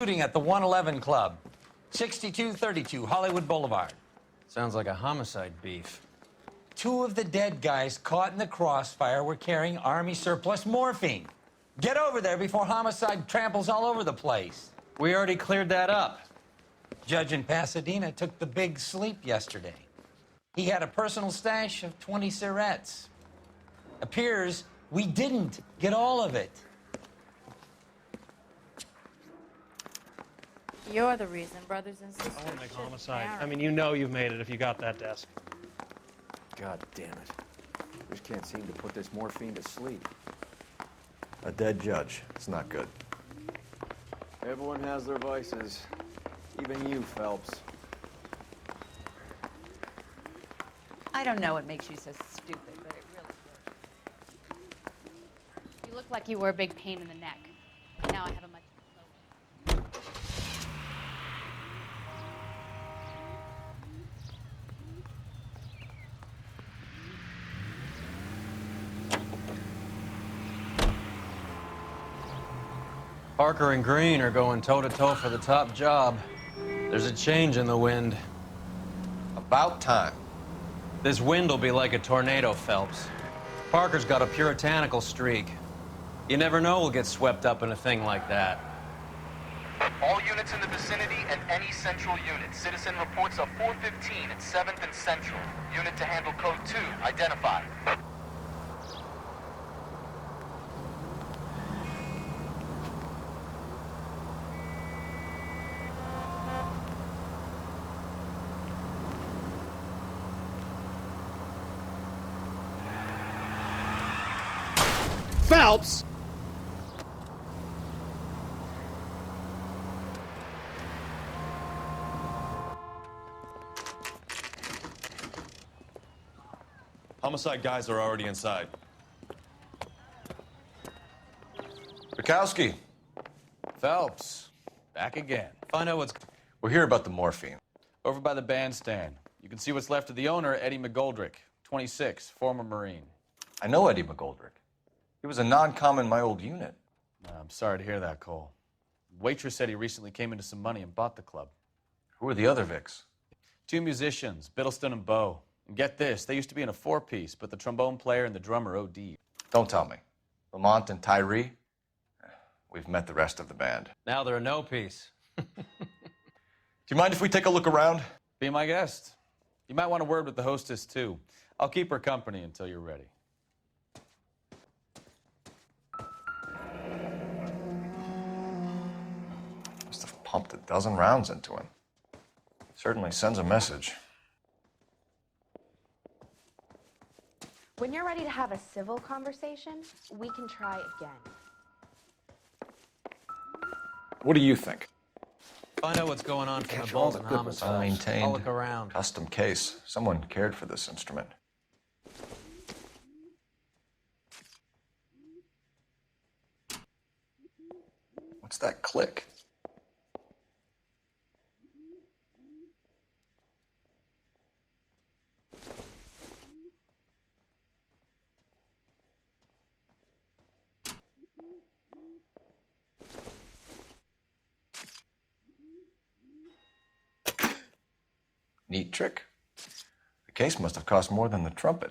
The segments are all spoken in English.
Shooting at the 111 Club, 6232 Hollywood Boulevard. Sounds like a homicide beef. Two of the dead guys caught in the crossfire were carrying Army surplus morphine. Get over there before homicide tramples all over the place. We already cleared that up. Judge in Pasadena took the big sleep yesterday. He had a personal stash of 20 cigarettes. Appears we didn't get all of it. You're the reason brothers and sisters. I want to make should homicide. marry. I mean, you know you've made it if you got that desk. God damn it. Just can't seem to put this morphine to sleep. A dead judge. It's not good. Everyone has their vices. Even you, Phelps. I don't know what makes you so stupid, but it really works. You look like you were a big pain in the neck. Now I have a much lower. Parker and Green are going toe-to-toe for the top job. There's a change in the wind. About time. This wind will be like a tornado, Phelps. Parker's got a puritanical streak. You never know we'll get swept up in a thing like that. All units in the vicinity and any central unit. Citizen reports of 415 at 7th and Central. Unit to handle code 2, identified. Phelps! Homicide guys are already inside. Bukowski. Phelps, back again. Find out what's... We're here about the morphine. Over by the bandstand. You can see what's left of the owner, Eddie McGoldrick, 26, former Marine. I know Eddie McGoldrick. He was a non-com in my old unit. I'm sorry to hear that, Cole. Waitress said he recently came into some money and bought the club. Who are the other Vics? Two musicians, Biddleston and Bowe. And get this, they used to be in a four-piece, but the trombone player and the drummer OD'd. Don't tell me. Lamont and Tyree? We've met the rest of the band. Now they're a no-piece. Do you mind if we take a look around? Be my guest. You might want a word with the hostess, too. I'll keep her company until you're ready. Must have pumped a dozen rounds into him. Certainly sends a message. When you're ready to have a civil conversation, we can try again. What do you think? Find out what's going on from Catch the all balls the and good ones. homicides. Unmaintained. I'll look around. Custom case. Someone cared for this instrument. What's that click? Neat trick. The case must have cost more than the trumpet.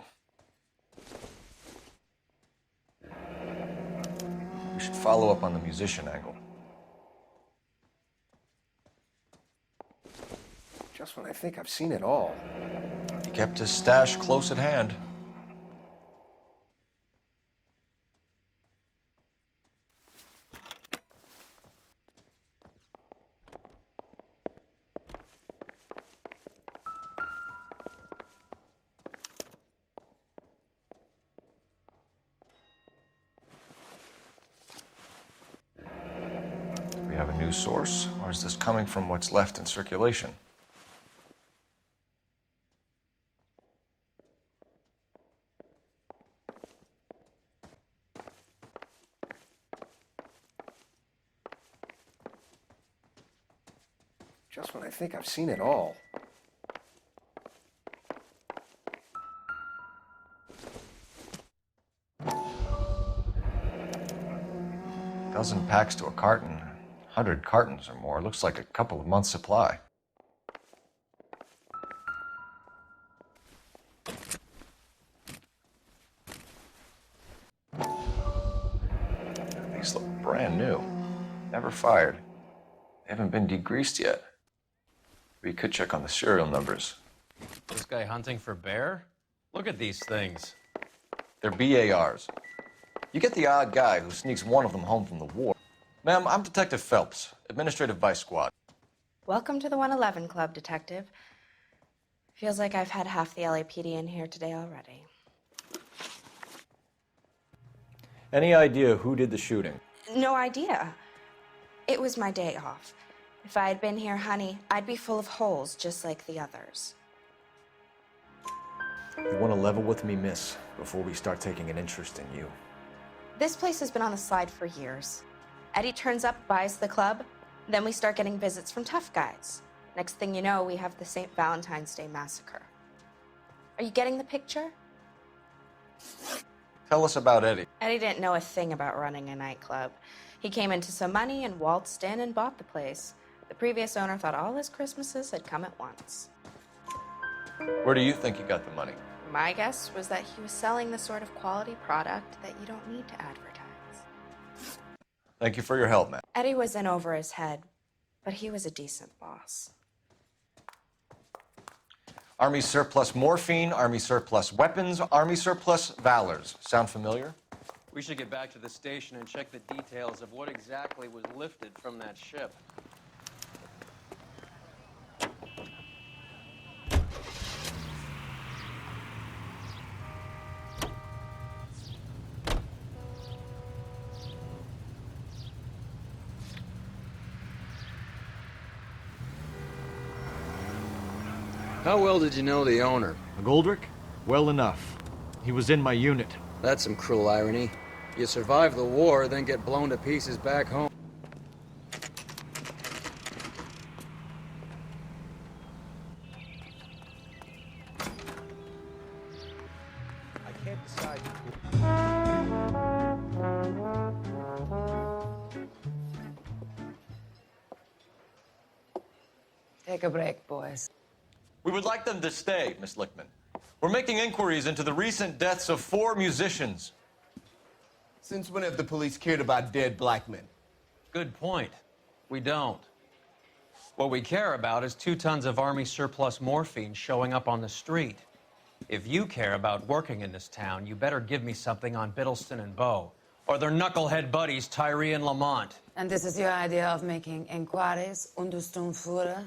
We should follow up on the musician angle. Just when I think I've seen it all. He kept his stash close at hand. Do we have a new source, or is this coming from what's left in circulation? Just when I think I've seen it all. Dozen packs to a carton, 100 cartons or more. Looks like a couple of months' supply. These look brand new. Never fired. They haven't been degreased yet. We could check on the serial numbers. This guy hunting for bear? Look at these things. They're BARs. You get the odd guy who sneaks one of them home from the war. Ma'am, I'm Detective Phelps, Administrative Vice Squad. Welcome to the 111 Club, Detective. Feels like I've had half the LAPD in here today already. Any idea who did the shooting? No idea. It was my day off. If I had been here, honey, I'd be full of holes just like the others. You want to level with me, miss, before we start taking an interest in you. This place has been on the slide for years. Eddie turns up, buys the club, then we start getting visits from tough guys. Next thing you know, we have the St. Valentine's Day massacre. Are you getting the picture? Tell us about Eddie. Eddie didn't know a thing about running a nightclub. He came into some money and waltzed in and bought the place. The previous owner thought all his Christmases had come at once. Where do you think he got the money? My guess was that he was selling the sort of quality product that you don't need to advertise. Thank you for your help, ma'am. Eddie was in over his head, but he was a decent boss. Army surplus morphine, Army surplus weapons, Army surplus valors. Sound familiar? We should get back to the station and check the details of what exactly was lifted from that ship. How well did you know the owner? McGoldrick? Well enough. He was in my unit. That's some cruel irony. You survive the war, then get blown to pieces back home. I can't decide. Take a break, boys. We would like them to stay, Miss Lickman. We're making inquiries into the recent deaths of 4 musicians. Since when have the police cared about dead black men? Good point. We don't. What we care about is 2 tons of Army surplus morphine showing up on the street. If you care about working in this town, you better give me something on Biddleston and Bow, or their knucklehead buddies Tyree and Lamont. And this is your idea of making inquiries under Sturmführer?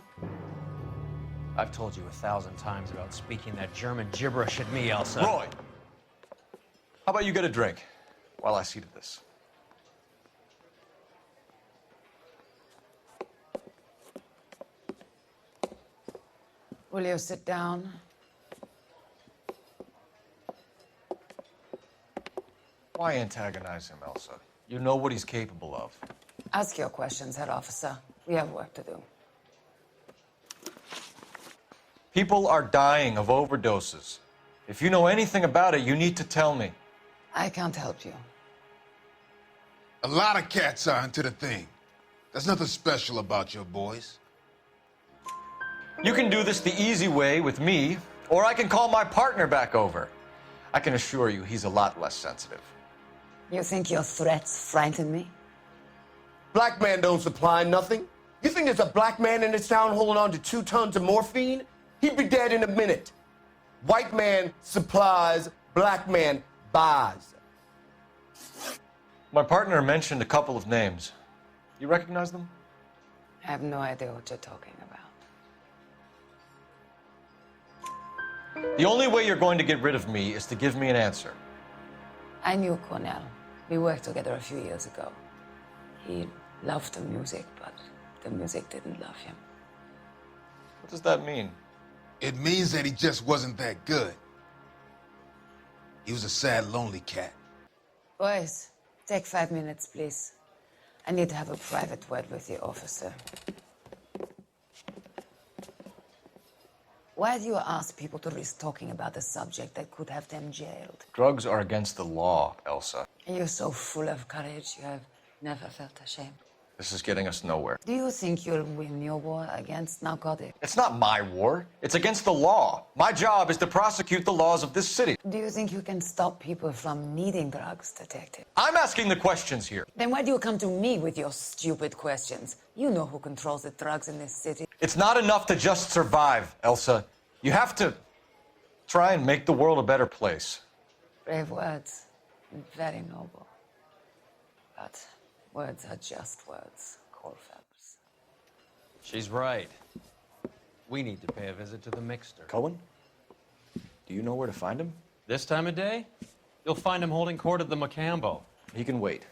I've told you 1,000 times about speaking that German gibberish at me, Elsa. Roy, how about you get a drink while I see to this? Will you sit down? Why antagonize him, Elsa? You know what he's capable of. Ask your questions, Head Officer. We have work to do. People are dying of overdoses. If you know anything about it, you need to tell me. I can't help you. A lot of cats are into the thing. There's nothing special about your boys. You can do this the easy way with me, or I can call my partner back over. I can assure you he's a lot less sensitive. You think your threats frighten me? Black man don't supply nothing. You think there's a black man in this town holding on to 2 tons of morphine? He'd be dead in a minute. White man supplies, black man buys. My partner mentioned a couple of names. You recognize them? I have no idea what you're talking about. The only way you're going to get rid of me is to give me an answer. I knew Cornell. We worked together a few years ago. He loved the music, but the music didn't love him. What does that mean? It means that he just wasn't that good. He was a sad, lonely cat. Boys, take 5 minutes, please. I need to have a private word with the officer. Why do you ask people to risk talking about a subject that could have them jailed? Drugs are against the law, Elsa. You're so full of courage, you have never felt ashamed. This is getting us nowhere. Do you think you'll win your war against narcotics? It's not my war. It's against the law. My job is to prosecute the laws of this city. Do you think you can stop people from needing drugs, Detective? I'm asking the questions here. Then why do you come to me with your stupid questions? You know who controls the drugs in this city. It's not enough to just survive, Elsa. You have to try and make the world a better place. Brave words. Very noble. But words are just words, Colfax. She's right. We need to pay a visit to the Mixter. Cohen? Do you know where to find him? This time of day? You'll find him holding court at the Macambo. He can wait.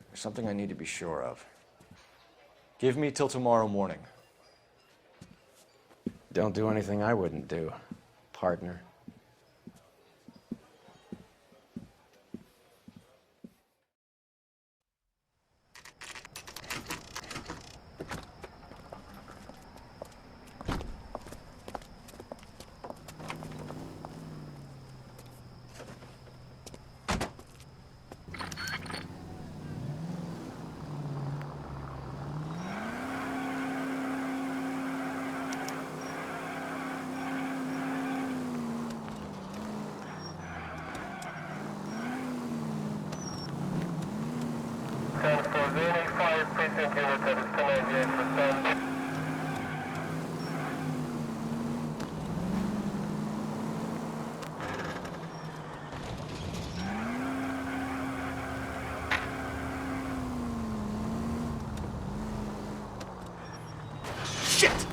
There's something I need to be sure of. Give me till tomorrow morning. Don't do anything I wouldn't do, partner. Shit!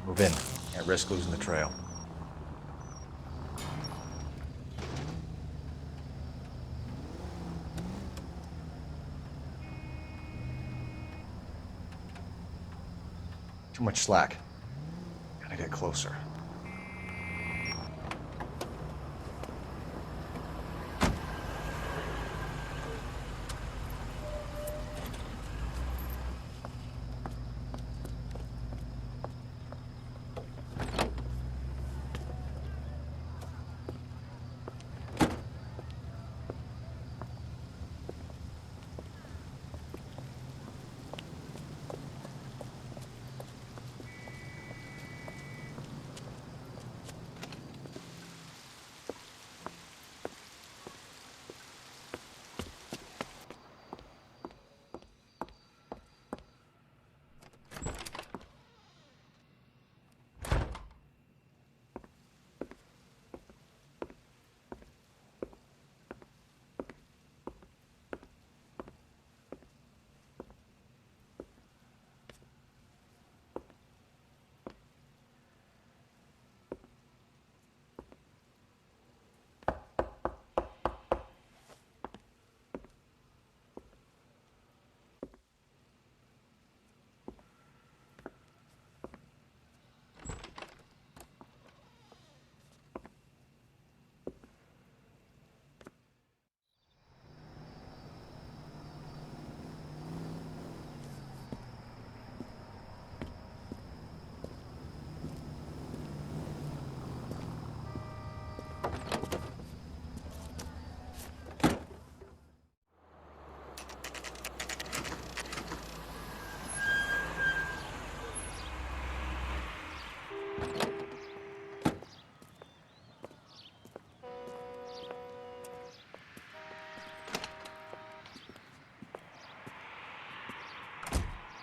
Move in. Can't risk losing the trail. Too much slack. Gotta get closer.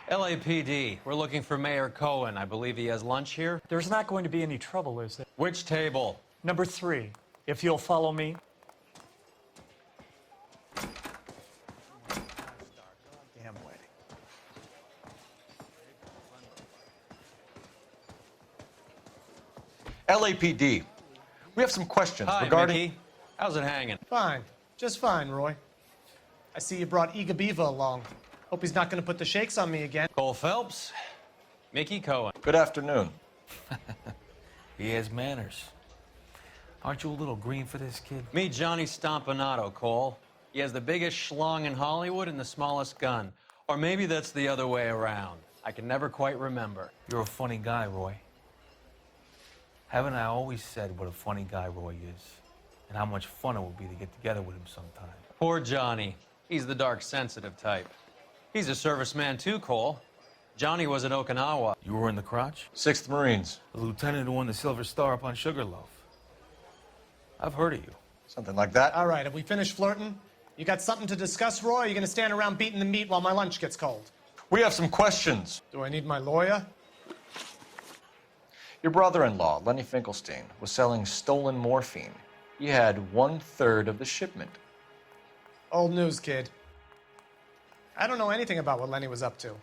LAPD, we're looking for Mayor Cohen. I believe he has lunch here. There's not going to be any trouble, is there? Which table? Number 3, if you'll follow me. Damn wedding. LAPD. We have some questions Hi, regarding... Mickey. How's it hanging? Fine. Just fine, Roy. I see you brought Iga Beaver along. Hope he's not going to put the shakes on me again. Cole Phelps, Mickey Cohen. Good afternoon. He has manners. Aren't you a little green for this kid? Meet Johnny Stompanato, Cole. He has the biggest schlong in Hollywood and the smallest gun. Or maybe that's the other way around. I can never quite remember. You're a funny guy, Roy. Haven't I always said what a funny guy Roy is? And how much fun it would be to get together with him sometime. Poor Johnny. He's the dark, sensitive type. He's a serviceman too, Cole. Johnny was at Okinawa. You were in the crotch? 6th Marines. The lieutenant who won the Silver Star up on Sugarloaf. I've heard of you. Something like that. All right, have we finished flirting? You got something to discuss, Roy? Or are you going to stand around beating the meat while my lunch gets cold? We have some questions. Do I need my lawyer? Your brother-in-law, Lenny Finkelstein, was selling stolen morphine. He had 1/3 of the shipment. Old news, kid. I don't know anything about what Lenny was up to.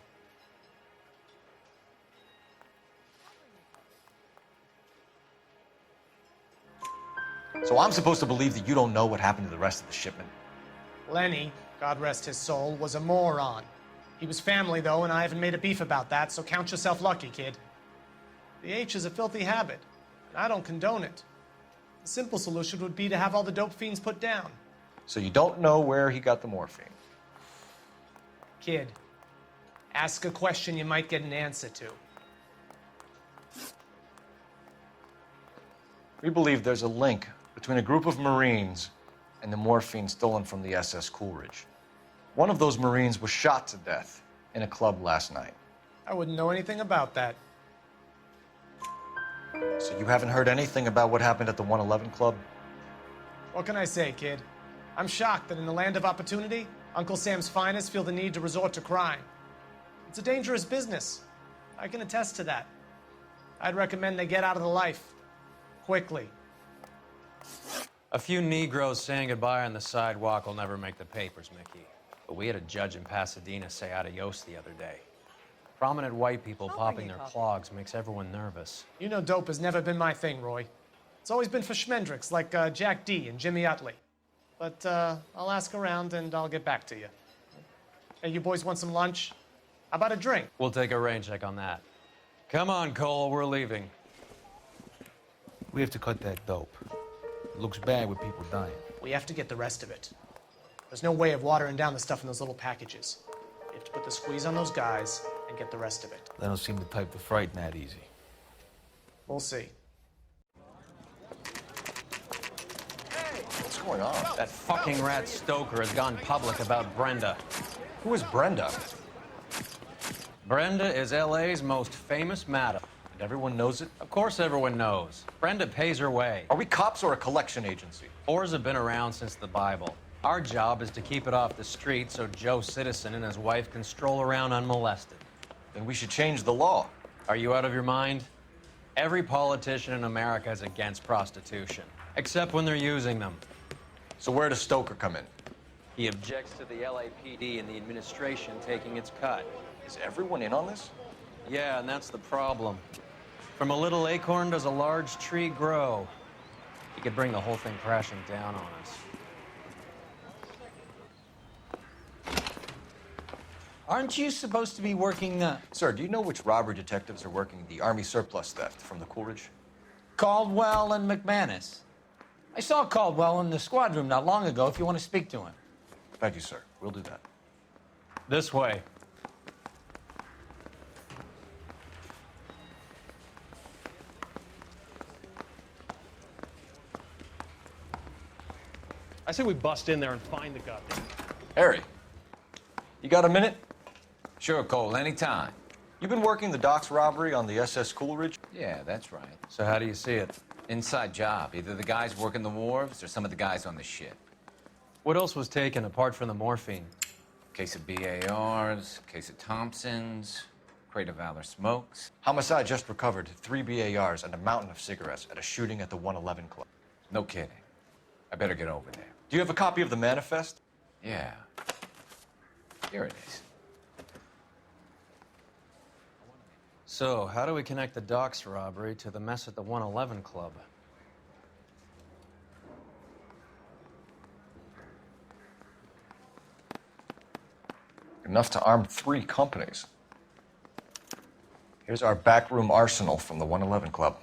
So I'm supposed to believe that you don't know what happened to the rest of the shipment? Lenny, God rest his soul, was a moron. He was family, though, and I haven't made a beef about that, so count yourself lucky, kid. The H is a filthy habit, and I don't condone it. The simple solution would be to have all the dope fiends put down. So you don't know where he got the morphine? Kid, ask a question you might get an answer to. We believe there's a link between a group of Marines and the morphine stolen from the SS Coolidge. One of those Marines was shot to death in a club last night. I wouldn't know anything about that. So you haven't heard anything about what happened at the 111 Club? What can I say, kid? I'm shocked that in the land of opportunity, Uncle Sam's finest feel the need to resort to crime. It's a dangerous business. I can attest to that. I'd recommend they get out of the life. Quickly. A few Negroes saying goodbye on the sidewalk will never make the papers, Mickey. But we had a judge in Pasadena say adios the other day. Prominent white people popping their clogs makes everyone nervous. You know dope has never been my thing, Roy. It's always been for schmendricks like Jack D. and Jimmy Utley. But I'll ask around and I'll get back to you. Hey, you boys want some lunch? How about a drink? We'll take a rain check on that. Come on, Cole, we're leaving. We have to cut that dope. It looks bad with people dying. We have to get the rest of it. There's no way of watering down the stuff in those little packages. You have to put the squeeze on those guys and get the rest of it. They don't seem the type to frighten that easy. We'll see. What's going on? That fucking rat Stoker has gone public about Brenda. Who is Brenda? Brenda is LA's most famous madam. And everyone knows it? Of course everyone knows. Brenda pays her way. Are we cops or a collection agency? Whores have been around since the Bible. Our job is to keep it off the street so Joe Citizen and his wife can stroll around unmolested. Then we should change the law. Are you out of your mind? Every politician in America is against prostitution, except when they're using them. So where does Stoker come in? He objects to the LAPD and the administration taking its cut. Is everyone in on this? Yeah, and that's the problem. From a little acorn does a large tree grow. He could bring the whole thing crashing down on us. Aren't you supposed to be working Sir, do you know which robbery detectives are working the Army surplus theft from the Coolidge? Caldwell and McManus? I saw Caldwell in the squad room not long ago if you want to speak to him. Thank you, sir. We'll do that. This way. I say we bust in there and find the goddamn. Harry, you got a minute? Sure, Cole, anytime. You've been working the docks robbery on the SS Coolidge? Yeah, that's right. So how do you see it? Inside job. Either the guys working the wharves or some of the guys on the ship. What else was taken apart from the morphine? Case of BARs, case of Thompsons, crate of Valor smokes. Homicide just recovered 3 BARs and a mountain of cigarettes at a shooting at the 111 Club. No kidding. I better get over there. Do you have a copy of the manifest? Yeah. Here it is. So, how do we connect the docks robbery to the mess at the 111 Club? Enough to arm 3 companies. Here's our backroom arsenal from the 111 Club.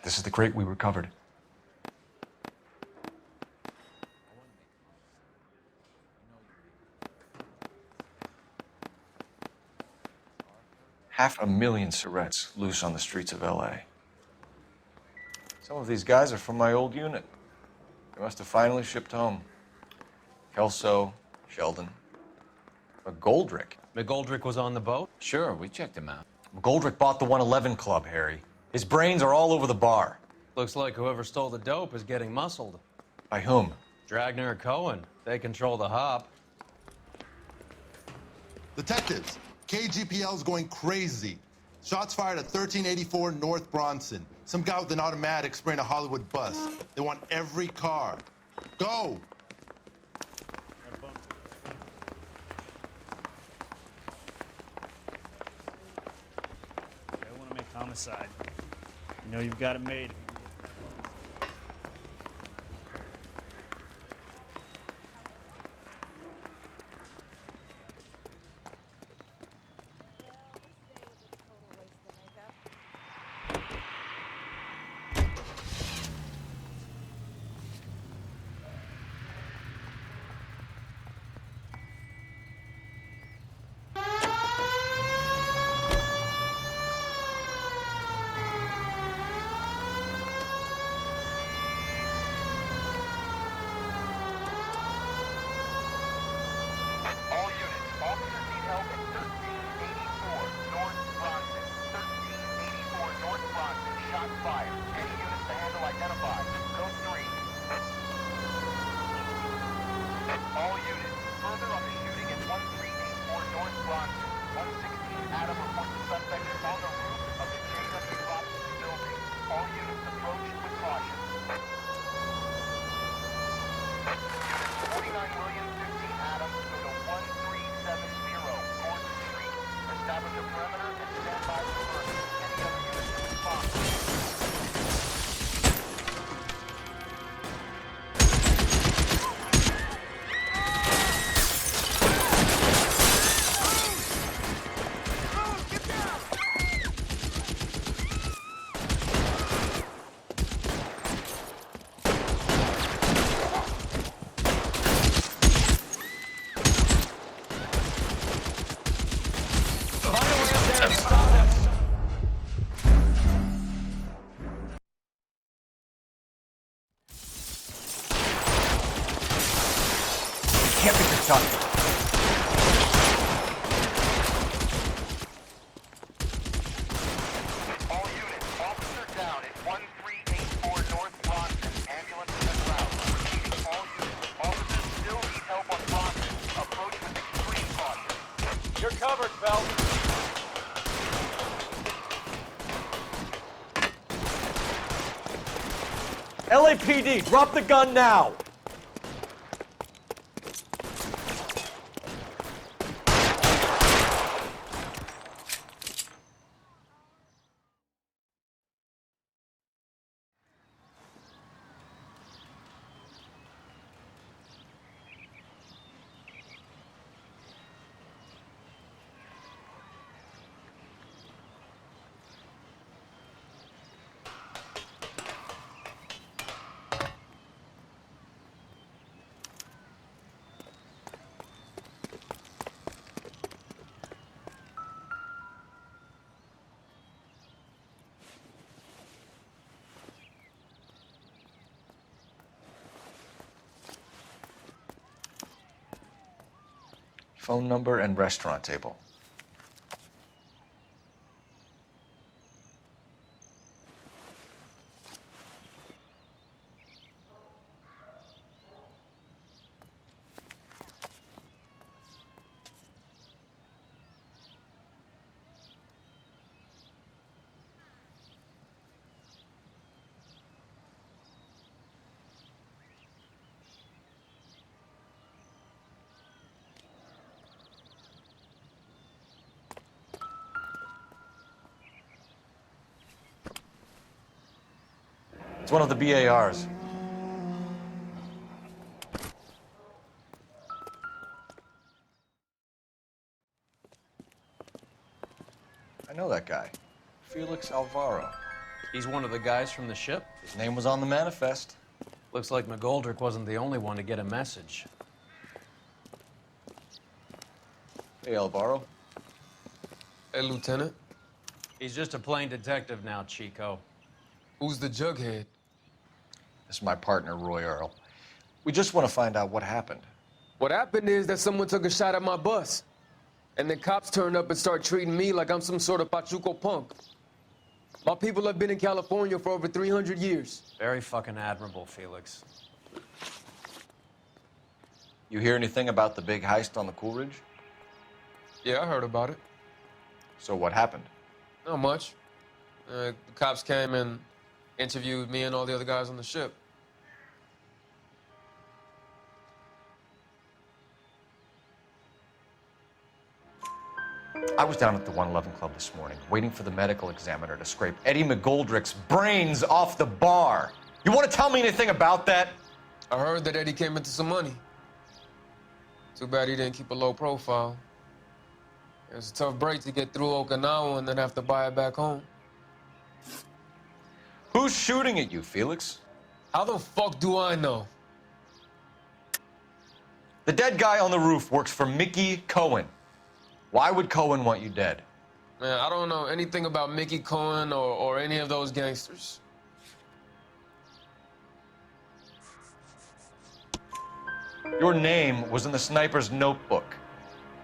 This is the crate we recovered. Half a million cigarettes loose on the streets of LA. Some of these guys are from my old unit. They must have finally shipped home. Kelso, Sheldon, McGoldrick. McGoldrick was on the boat? Sure, we checked him out. McGoldrick bought the 111 Club, Harry. His brains are all over the bar. Looks like whoever stole the dope is getting muscled. By whom? Dragner or Cohen. They control the hop. Detectives, KGPL's going crazy. Shots fired at 1384 North Bronson. Some guy with an automatic spraying a Hollywood bus. They want every car. Go! I want to make homicide. You know you've got it made. All units, officers need help at 1384 North Bronson. 1384 North Bronson, shots fired. Any units to handle identified. Code 3. All units, further on the shooting at 1384 North Bronson. 116 Adam reports the suspect is on the roof of the JW Robson building. All units approach with caution. Units 49 Williams, 15 Adams, go to 1370 Gordon Street. Establish a perimeter and stand by for further. Any other units to respond. Can't be Kentucky. All units, officer down at 1384 North Bronson. Ambulance in the ground. Repeating, all units, officers still need help on Bronson. Approach with extreme caution. You're covered, Phelps. LAPD, drop the gun now! Phone number and restaurant table. It's one of the BARs. I know that guy. Felix Alvaro. He's one of the guys from the ship? His name was on the manifest. Looks like McGoldrick wasn't the only one to get a message. Hey, Alvaro. Hey, Lieutenant. He's just a plain detective now, Chico. Who's the jughead? This is my partner, Roy Earl. We just want to find out what happened. What happened is that someone took a shot at my bus. And then cops turned up and start treating me like I'm some sort of Pachuco punk. My people have been in California for over 300 years. Very fucking admirable, Felix. You hear anything about the big heist on the Coolidge? Yeah, I heard about it. So what happened? Not much. The cops came and interviewed me and all the other guys on the ship. I was down at the 111 Club this morning, waiting for the medical examiner to scrape Eddie McGoldrick's brains off the bar. You want to tell me anything about that? I heard that Eddie came into some money. Too bad he didn't keep a low profile. It was a tough break to get through Okinawa and then have to buy it back home. Who's shooting at you, Felix? How the fuck do I know? The dead guy on the roof works for Mickey Cohen. Why would Cohen want you dead? Man, I don't know anything about Mickey Cohen or any of those gangsters. Your name was in the sniper's notebook.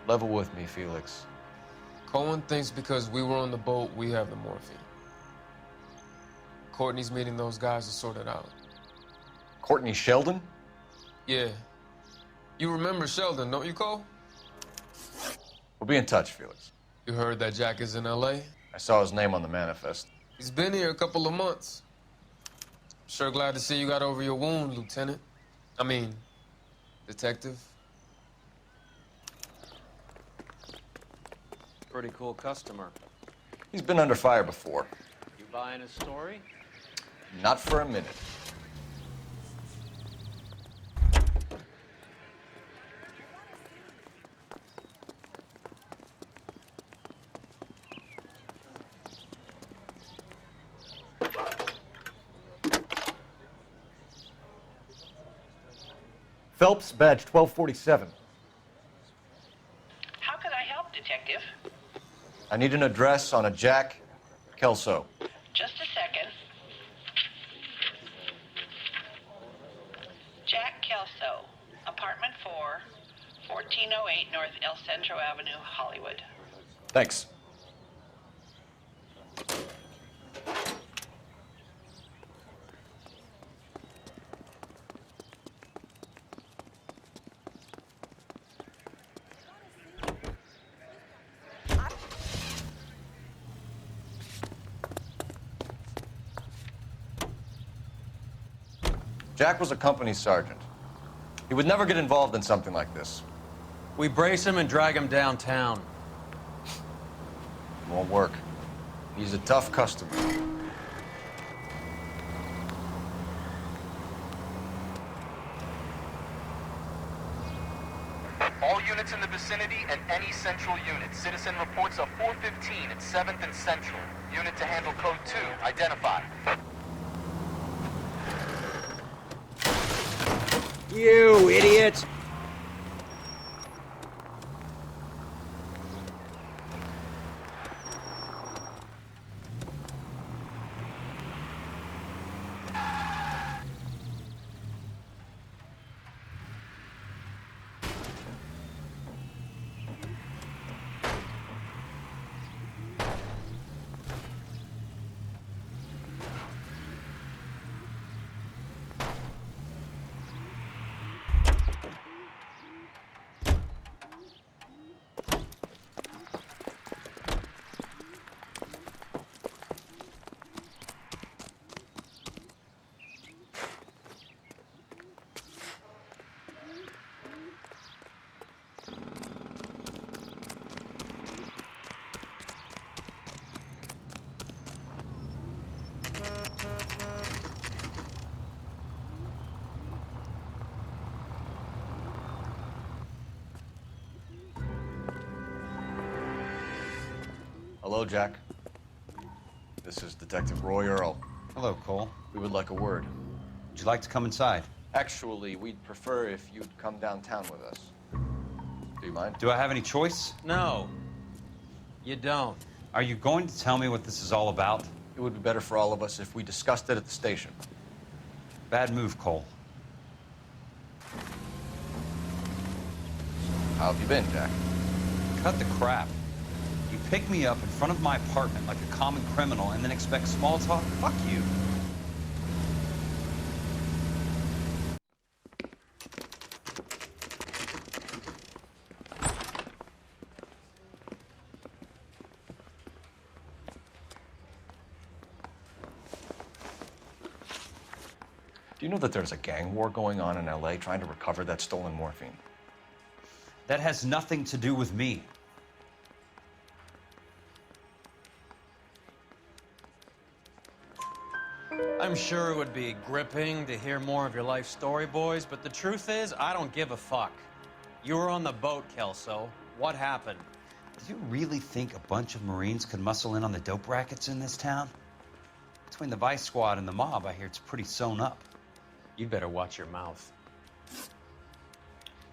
Level with me, Felix. Cohen thinks because we were on the boat, we have the morphine. Courtney's meeting those guys to sort it out. Courtney Sheldon? Yeah. You remember Sheldon, don't you, Cole? We'll be in touch, Felix. You heard that Jack is in L.A.? I saw his name on the manifest. He's been here a couple of months. Sure glad to see you got over your wound, Lieutenant. I mean, Detective. Pretty cool customer. He's been under fire before. You buying his story? Not for a minute. Phelps, badge 1247. How could I help, Detective? I need an address on a Jack Kelso. Just a second. Jack Kelso, apartment 4, 1408 North El Centro Avenue, Hollywood. Thanks. Jack was a company sergeant. He would never get involved in something like this. We brace him and drag him downtown. It won't work. He's a tough customer. All units in the vicinity and any central unit. Citizen reports of 415 at 7th and Central. Unit to handle code 2. Identify. You idiot! Hello, Jack. This is Detective Roy Earl. Hello, Cole. We would like a word. Would you like to come inside? Actually, we'd prefer if you'd come downtown with us. Do you mind? Do I have any choice? No, you don't. Are you going to tell me what this is all about? It would be better for all of us if we discussed it at the station. Bad move, Cole. How have you been, Jack? Cut the crap. You pick me up in front of my apartment like a common criminal and then expect small talk? Fuck you. Do you know that there's a gang war going on in LA trying to recover that stolen morphine? That has nothing to do with me. I'm sure it would be gripping to hear more of your life story, boys, but the truth is, I don't give a fuck. You were on the boat, Kelso. What happened? Do you really think a bunch of Marines could muscle in on the dope rackets in this town? Between the Vice Squad and the mob, I hear it's pretty sewn up. You'd better watch your mouth.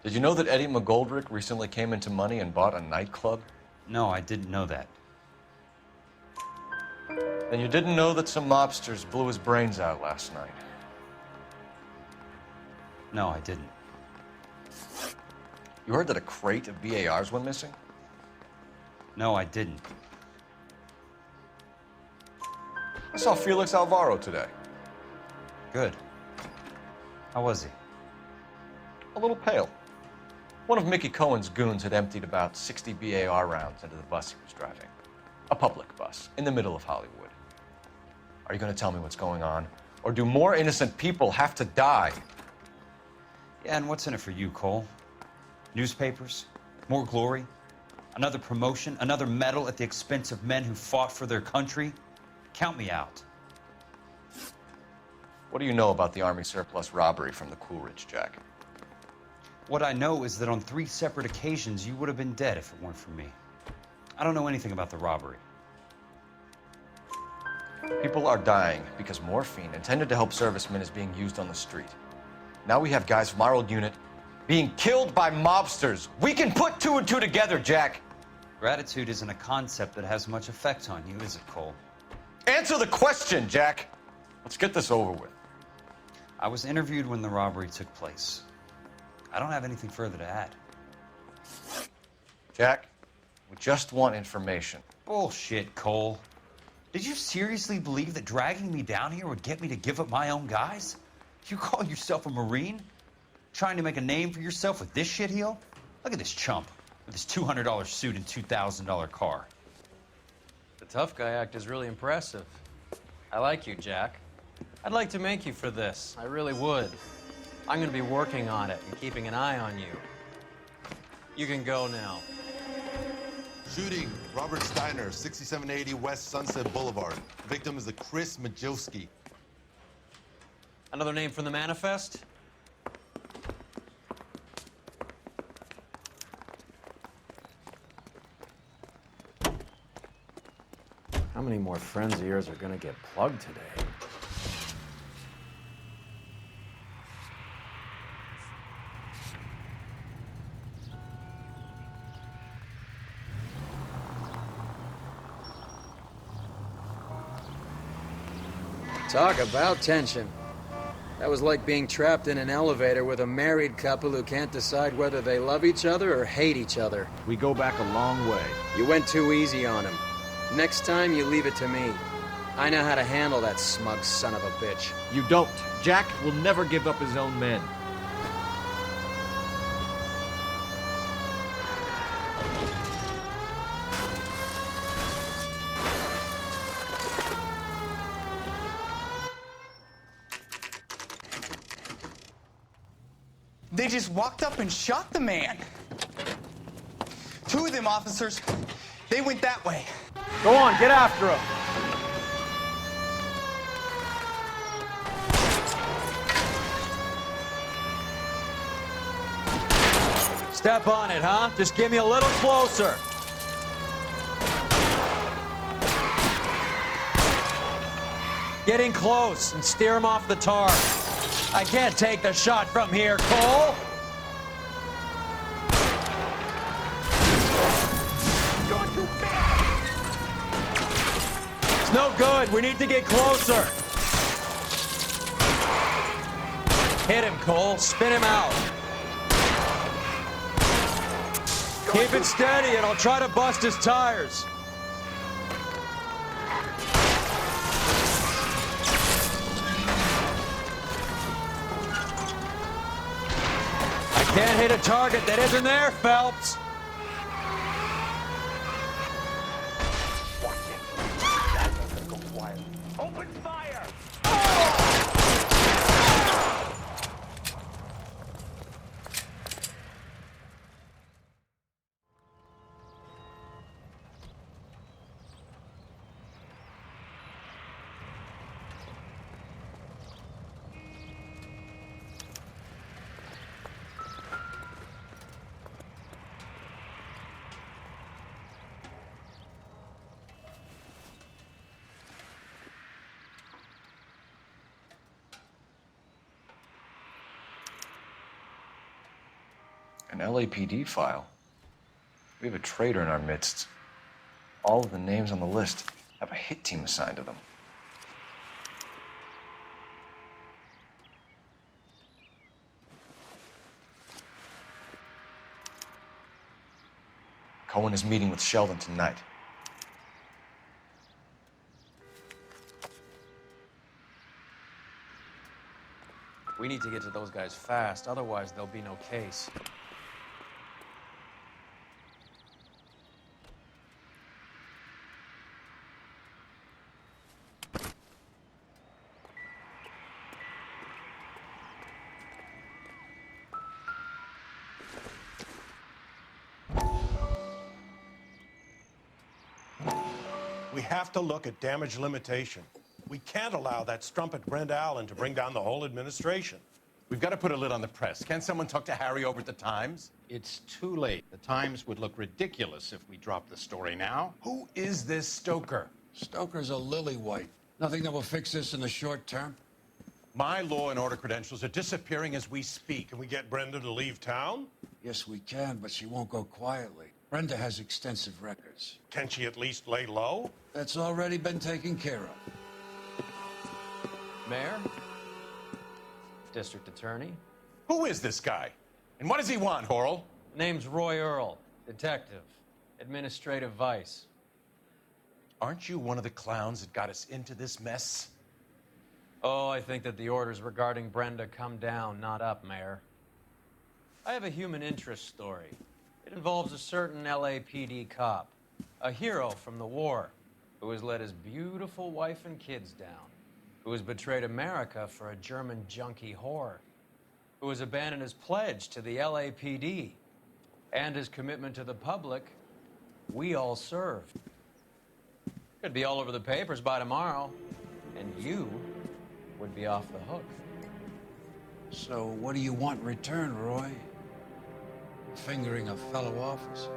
Did you know that Eddie McGoldrick recently came into money and bought a nightclub? No, I didn't know that. Then you didn't know that some mobsters blew his brains out last night? No, I didn't. You heard that a crate of BARs went missing? No, I didn't. I saw Felix Alvaro today. Good. How was he? A little pale. One of Mickey Cohen's goons had emptied about 60 BAR rounds into the bus he was driving. A public bus, in the middle of Hollywood. Are you going to tell me what's going on? Or do more innocent people have to die? Yeah, and what's in it for you, Cole? Newspapers? More glory? Another promotion? Another medal at the expense of men who fought for their country? Count me out. What do you know about the Army surplus robbery from the Coolidge, Jack? What I know is that on 3 separate occasions, you would have been dead if it weren't for me. I don't know anything about the robbery. People are dying because morphine intended to help servicemen is being used on the street. Now we have guys from our old unit being killed by mobsters. We can put 2 and 2 together, Jack. Gratitude isn't a concept that has much effect on you, is it, Cole? Answer the question, Jack. Let's get this over with. I was interviewed when the robbery took place. I don't have anything further to add. Jack, we just want information. Bullshit, Cole. Did you seriously believe that dragging me down here would get me to give up my own guys? You call yourself a Marine? Trying to make a name for yourself with this shitheel? Look at this chump with his $200 suit and $2,000 car. The tough guy act is really impressive. I like you, Jack. I'd like to make you for this. I really would. I'm going to be working on it and keeping an eye on you. You can go now. Shooting, Robert Steiner, 6780 West Sunset Boulevard. The victim is a Chris Majowski. Another name from the manifest? How many more friends of yours are gonna get plugged today? Talk about tension. That was like being trapped in an elevator with a married couple who can't decide whether they love each other or hate each other. We go back a long way. You went too easy on him. Next time, you leave it to me. I know how to handle that smug son of a bitch. You don't. Jack will never give up his own men. They just walked up and shot the man. 2 of them officers, they went that way. Go on, get after him. Step on it, huh? Just give me a little closer. Get in close and steer him off the tar. I can't take the shot from here, Cole. It's no good. We need to get closer. Hit him, Cole. Spin him out. Keep it steady, and I'll try to bust his tires. I can't hit a target that isn't there, Phelps. Open fire! An LAPD file. We have a traitor in our midst. All of the names on the list have a hit team assigned to them. Cohen is meeting with Sheldon tonight. We need to get to those guys fast, otherwise there'll be no case. We have to look at damage limitation. We can't allow that strumpet Brenda Allen to bring down the whole administration. We've got to put a lid on the press. Can't someone talk to Harry over at the Times? It's too late. The Times would look ridiculous if we dropped the story now. Who is this Stoker? Stoker's a lily-white. Nothing that will fix this in the short term. My law and order credentials are disappearing as we speak. Can we get Brenda to leave town? Yes, we can, but she won't go quietly. Brenda has extensive records. Can she at least lay low? That's already been taken care of. Mayor? District Attorney? Who is this guy? And what does he want, Horrell? Name's Roy Earl, detective, administrative vice. Aren't you one of the clowns that got us into this mess? Oh, I think that the orders regarding Brenda come down, not up, Mayor. I have a human interest story. It involves a certain LAPD cop, a hero from the war, who has let his beautiful wife and kids down, who has betrayed America for a German junkie whore, who has abandoned his pledge to the LAPD and his commitment to the public we all served. Could be all over the papers by tomorrow, and you would be off the hook. So what do you want in return, Roy? Fingering a fellow officer.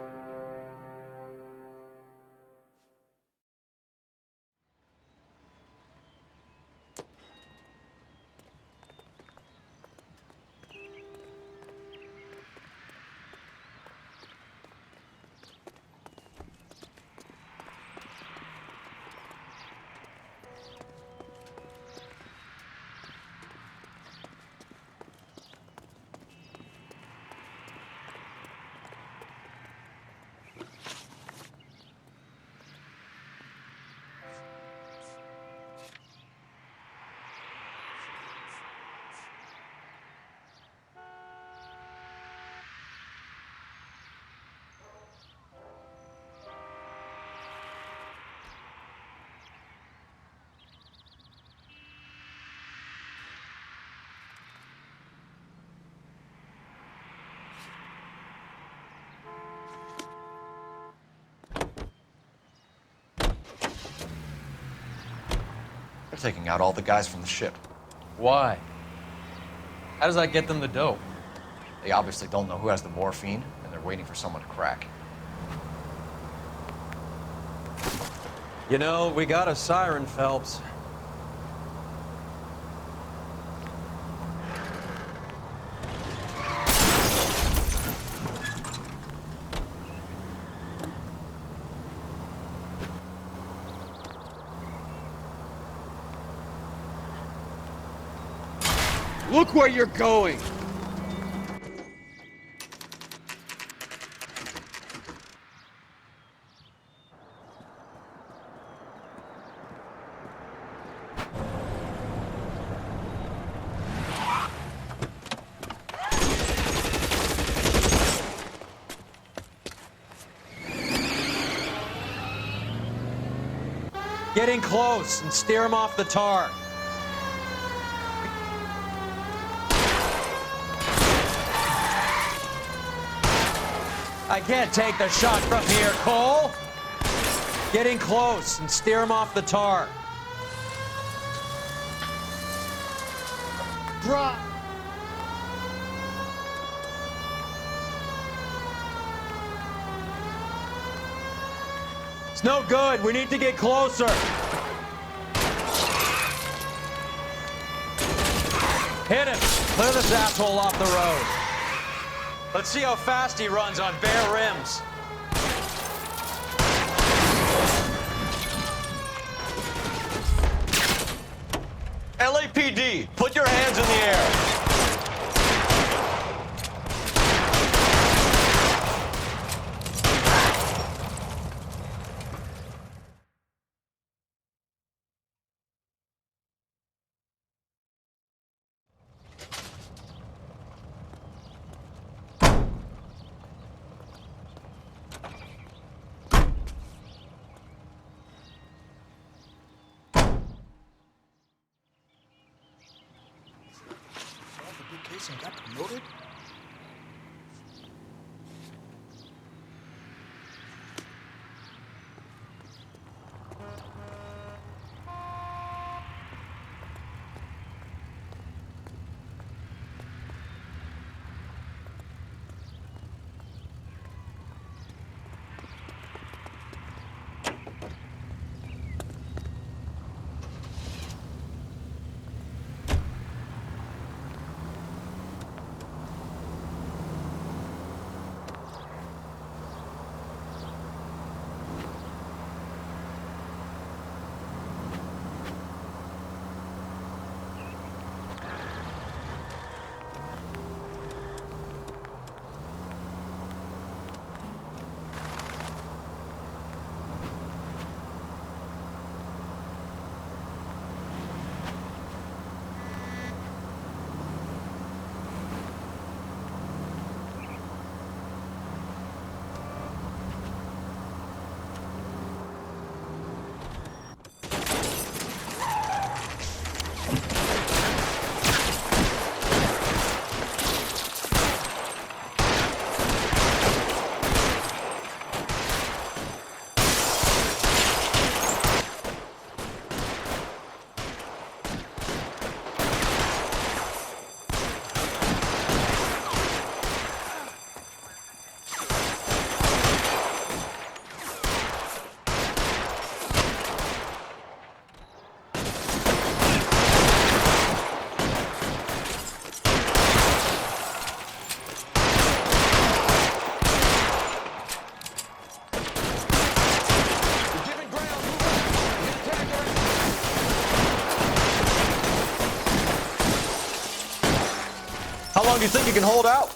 They're taking out all the guys from the ship. Why? How does that get them the dope? They obviously don't know who has the morphine, and they're waiting for someone to crack. You know, we got a siren, Phelps. Look where you're going! Get in close and steer him off the tar. I can't take the shot from here, Cole. Get in close and steer him off the tar. Drop! It's no good. We need to get closer. Hit him. Clear this asshole off the road. Let's see how fast he runs on bare rims. LAPD, put your hands in the air. And got promoted? How long do you think you can hold out?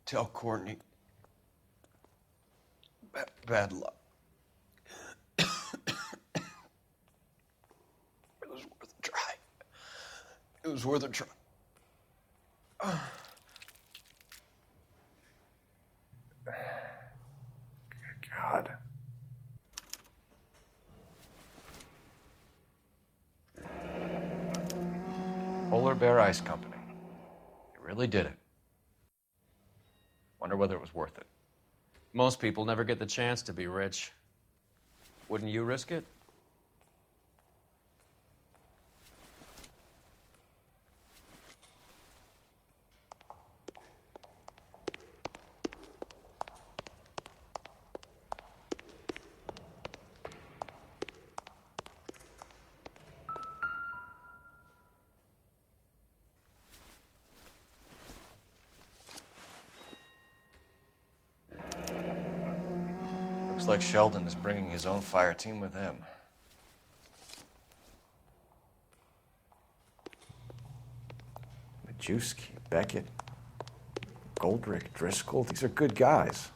Tell Courtney. Bad luck. It was worth a try. It was worth a try. God. Polar Bear Ice Company. You really did it. Wonder whether it was worth it. Most people never get the chance to be rich. Wouldn't you risk it? Looks like Sheldon is bringing his own fire team with him. Majewski, Beckett, Goldrick, Driscoll, these are good guys.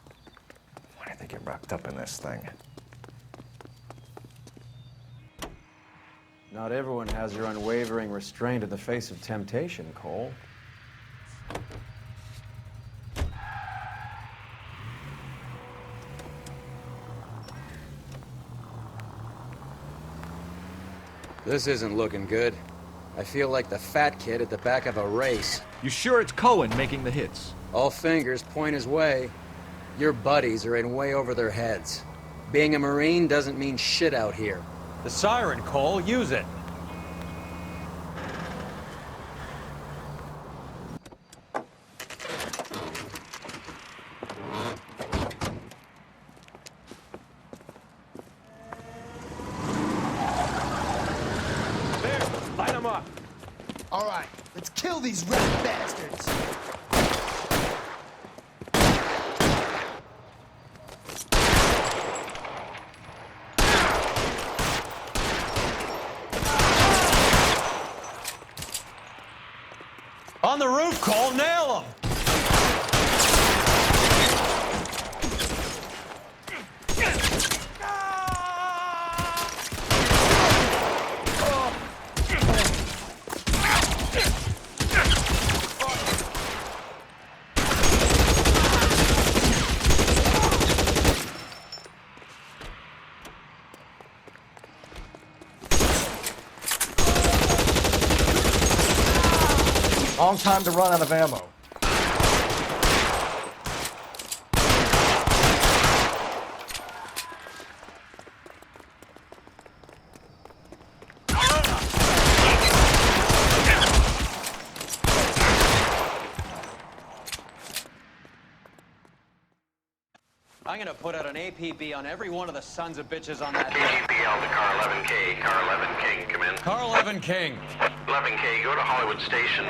Why did they get wrapped up in this thing? Not everyone has your unwavering restraint in the face of temptation, Cole. This isn't looking good. I feel like the fat kid at the back of a race. You sure it's Cohen making the hits? All fingers point his way. Your buddies are in way over their heads. Being a Marine doesn't mean shit out here. The siren, Cole, use it. Light them up. All right, let's kill these rat bastards. On the roof, Cole, nail him! Long time to run out of ammo. I'm gonna put out an APB on every one of the sons of bitches on that. KGPL to car 11K. Car 11 King, come in. Car 11 King. 11K, go to Hollywood Station.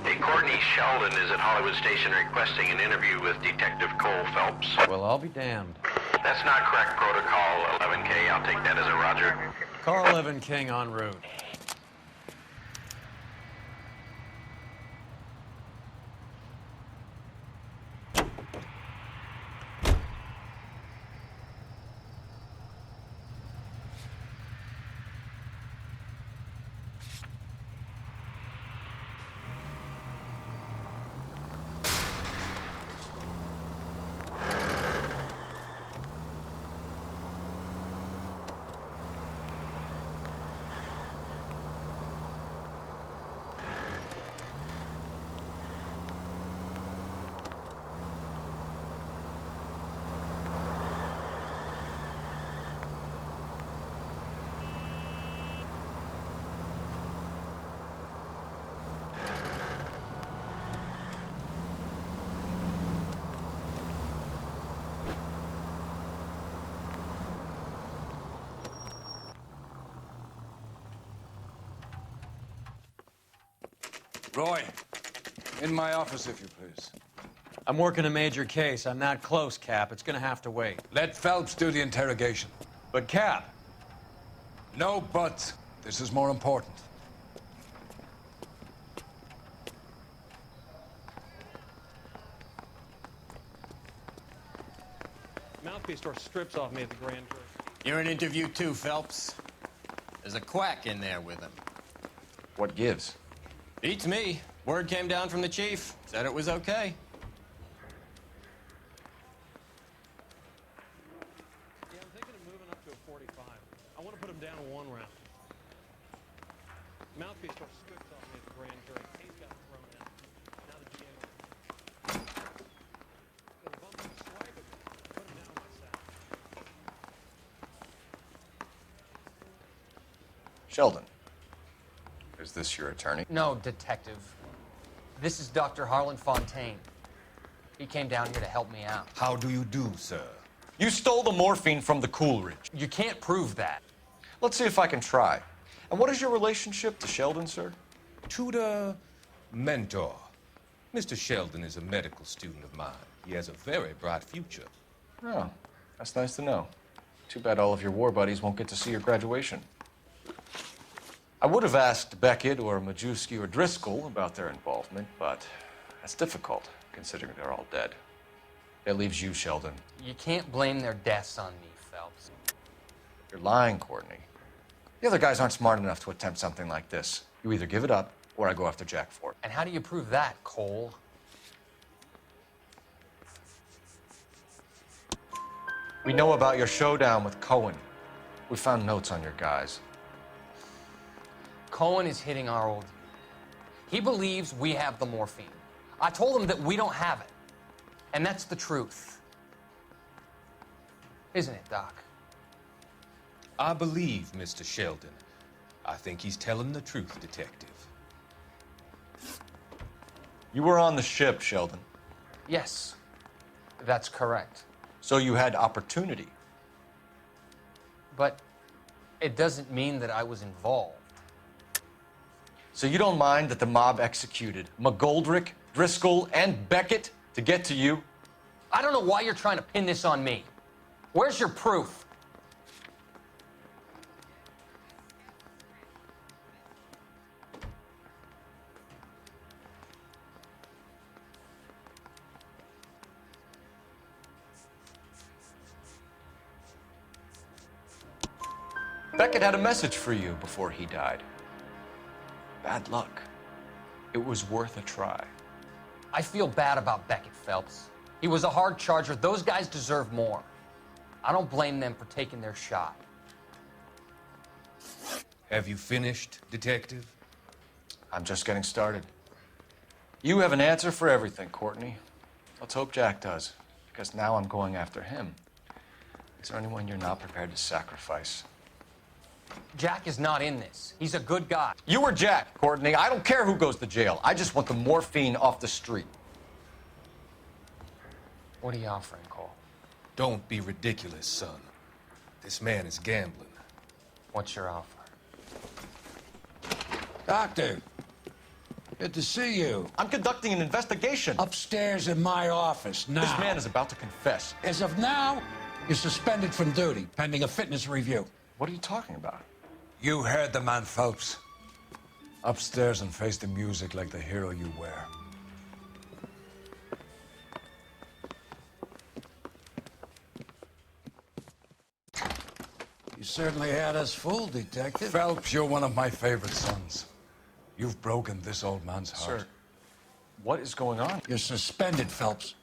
Hey, Courtney Sheldon is at Hollywood Station requesting an interview with Detective Cole Phelps. Well, I'll be damned. That's not correct protocol, 11K. I'll take that as a roger. Car 11 King en route. Roy, in my office, if you please. I'm working a major case. I'm not close, Cap. It's gonna have to wait. Let Phelps do the interrogation. But, Cap. No buts. This is more important. Mouthpiece store strips off me at the grand jury. You're in interview too, Phelps. There's a quack in there with him. What gives? Beats me. Word came down from the chief. Said it was okay. Yeah, I'm thinking of moving up to a 45. I want to put him down in 1 round. Mouthpiece store strips off me at the grand jury. Case got thrown out. Now the GM. Got a bump in the swag with me. Put him down on my side. Sheldon, is this your attorney? No, detective. This is Dr. Harlan Fontaine. He came down here to help me out. How do you do, sir? You stole the morphine from the Coolidge. You can't prove that. Let's see if I can try. And what is your relationship to Sheldon, sir? Tutor, mentor. Mr. Sheldon is a medical student of mine. He has a very bright future. Oh. That's nice to know. Too bad all of your war buddies won't get to see your graduation. I would have asked Beckett or Majewski or Driscoll about their involvement, but that's difficult, considering they're all dead. That leaves you, Sheldon. You can't blame their deaths on me, Phelps. You're lying, Courtney. The other guys aren't smart enough to attempt something like this. You either give it up, or I go after Jack for it. And how do you prove that, Cole? We know about your showdown with Cohen. We found notes on your guys. Cohen is hitting our old unit. He believes we have the morphine. I told him that we don't have it. And that's the truth. Isn't it, Doc? I believe Mr. Sheldon. I think he's telling the truth, Detective. You were on the ship, Sheldon. Yes, that's correct. So you had opportunity. But it doesn't mean that I was involved. So you don't mind that the mob executed McGoldrick, Driscoll, and Beckett to get to you? I don't know why you're trying to pin this on me. Where's your proof? Beckett had a message for you before he died. Bad luck. It was worth a try. I feel bad about Beckett, Phelps. He was a hard charger. Those guys deserve more. I don't blame them for taking their shot. Have you finished, Detective? I'm just getting started. You have an answer for everything, Courtney. Let's hope Jack does, because now I'm going after him. Is there anyone you're not prepared to sacrifice? Jack is not in this. He's a good guy. You or Jack, Courtney. I don't care who goes to jail. I just want the morphine off the street. What are you offering, Cole? Don't be ridiculous, son. This man is gambling. What's your offer? Doctor, good to see you. I'm conducting an investigation. Upstairs in my office now. This man is about to confess. As of now, you're suspended from duty, pending a fitness review. What are you talking about? You heard the man, Phelps. Upstairs and face the music like the hero you were. You certainly had us fooled, Detective. Phelps, you're one of my favorite sons. You've broken this old man's heart. Sir, what is going on? You're suspended, Phelps.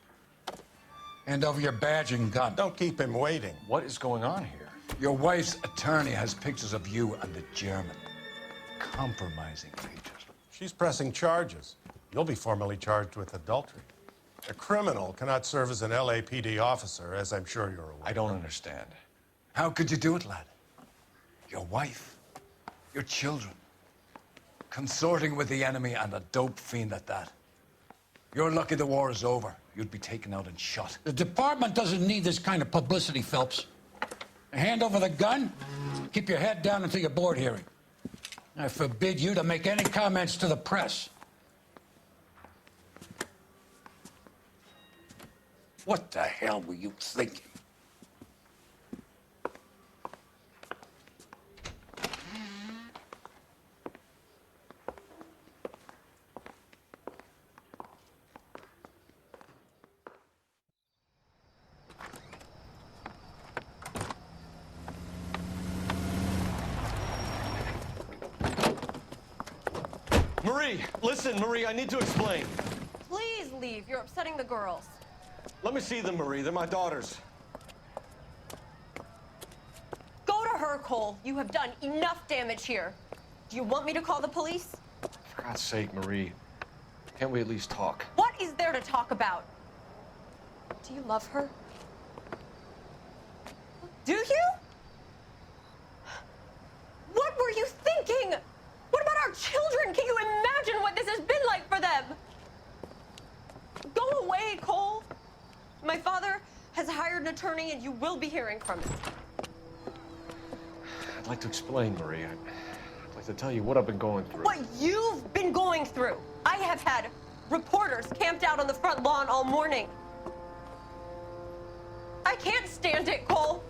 Hand over your badge and gun. Don't keep him waiting. What is going on here? Your wife's attorney has pictures of you and the German. Compromising pictures. She's pressing charges. You'll be formally charged with adultery. A criminal cannot serve as an LAPD officer, as I'm sure you're aware. I don't understand. How could you do it, lad? Your wife, your children, consorting with the enemy and a dope fiend at that. You're lucky the war is over. You'd be taken out and shot. The department doesn't need this kind of publicity, Phelps. Hand over the gun, keep your head down until your board hearing. I forbid you to make any comments to the press. What the hell were you thinking? Marie, listen, Marie, I need to explain. Please leave. You're upsetting the girls. Let me see them, Marie. They're my daughters. Go to her, Cole. You have done enough damage here. Do you want me to call the police? For God's sake, Marie. Can't we at least talk? What is there to talk about? Do you love her? Do you? What were you thinking? What about our children? Can you imagine what this has been like for them? Go away, Cole. My father has hired an attorney, and you will be hearing from him. I'd like to explain, Marie. I'd like to tell you what I've been going through. What you've been going through. I have had reporters camped out on the front lawn all morning. I I can't stand it, Cole.